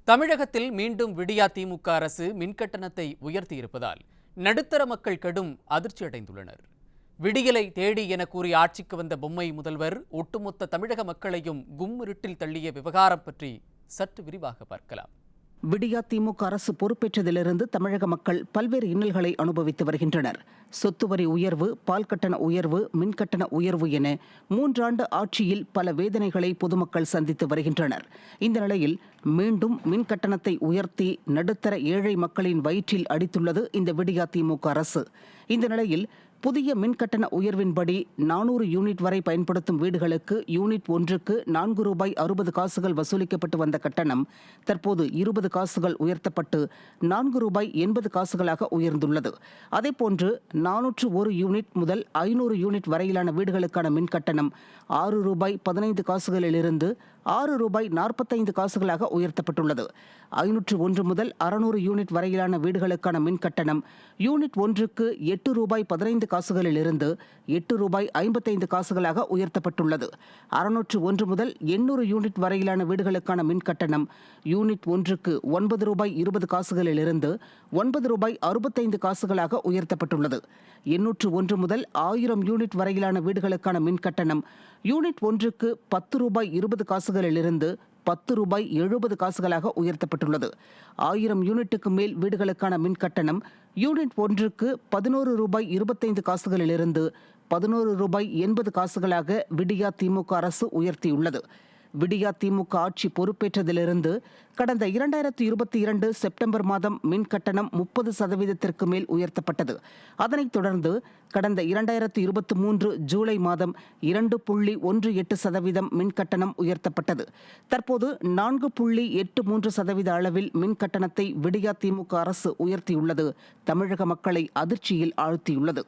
தமிழகத்தில் மீண்டும் விடியா திமுக அரசு மின்கட்டணத்தை உயர்த்தியிருப்பதால் நடுத்தர மக்கள் கடும் அதிர்ச்சியடைந்துள்ளனர். விடியலை தேடி என கூறி ஆட்சிக்கு வந்த பொம்மை முதல்வர் ஒட்டுமொத்த தமிழக மக்களையும் கும்மிருட்டில் தள்ளிய விவகாரம் பற்றி சற்று விரிவாக பார்க்கலாம். விடியா திமுக அரசு பொறுப்பேற்றதிலிருந்து தமிழக மக்கள் பல்வேறு இன்னல்களை அனுபவித்து வருகின்றனர். சொத்து வரி உயர்வு, பால் கட்டண உயர்வு, மின்கட்டண உயர்வு என 3 ஆண்டு ஆட்சியில் பல வேதனைகளை பொதுமக்கள் சந்தித்து வருகின்றனர். இந்த நிலையில் மீண்டும் மின் கட்டணத்தை உயர்த்தி நடுத்தர ஏழை மக்களின் வயிற்றில் அடித்துள்ளது இந்த விடியா திமுக அரசு. இந்த நிலையில் புதிய மின்கட்டண உயர்வின்படி 400 யூனிட் வரை பயன்படுத்தும் வீடுகளுக்கு யூனிட் ஒன்றுக்கு ₹4.60 வசூலிக்கப்பட்டு வந்த கட்டணம் தற்போது 20 காசுகள் உயர்த்தப்பட்டு ₹4.80 உயர்ந்துள்ளது. அதேபோன்று 401 யூனிட் முதல் 500 யூனிட் வரையிலான வீடுகளுக்கான மின் கட்டணம் ₹6.15 ₹6.45 உயர்த்தப்பட்டுள்ளது. 501 முதல் 600 யூனிட் வரையிலான வீடுகளுக்கான மின் கட்டணம் யூனிட் ஒன்றுக்கு ₹8.15 ₹8.55 உயர்த்தப்பட்டுள்ளது. 601 முதல் 800 யூனிட் வரையிலான வீடுகளுக்கான மின் கட்டணம் யூனிட் ஒன்றுக்கு ₹9.20 ₹9.65 உயர்த்தப்பட்டுள்ளது. 801 முதல் 1000 யூனிட் வரையிலான வீடுகளுக்கான மின் கட்டணம் யூனிட் ஒன்றுக்கு ₹10.20 ₹10.70 உயர்த்தப்பட்டுள்ளது. 1000 யூனிட்டுக்கு மேல் வீடுகளுக்கான மின் கட்டணம் யூனிட் ஒன்றுக்கு ₹11.25 ₹11.80 விடியா திமுக அரசு உயர்த்தியுள்ளது. விடியா திமுக ஆட்சி பொறுப்பேற்றதிலிருந்து கடந்த 2022 செப்டம்பர் மாதம் மின் கட்டணம் 30% மேல் உயர்த்தப்பட்டது. அதனைத் தொடர்ந்து கடந்த 2023 ஜூலை மாதம் 2.18% மின் கட்டணம் உயர்த்தப்பட்டது. தற்போது 4.83% அளவில் மின் கட்டணத்தை விடியா திமுக அரசு உயர்த்தியுள்ளது தமிழக மக்களை அதிர்ச்சியில் ஆழ்த்தியுள்ளது.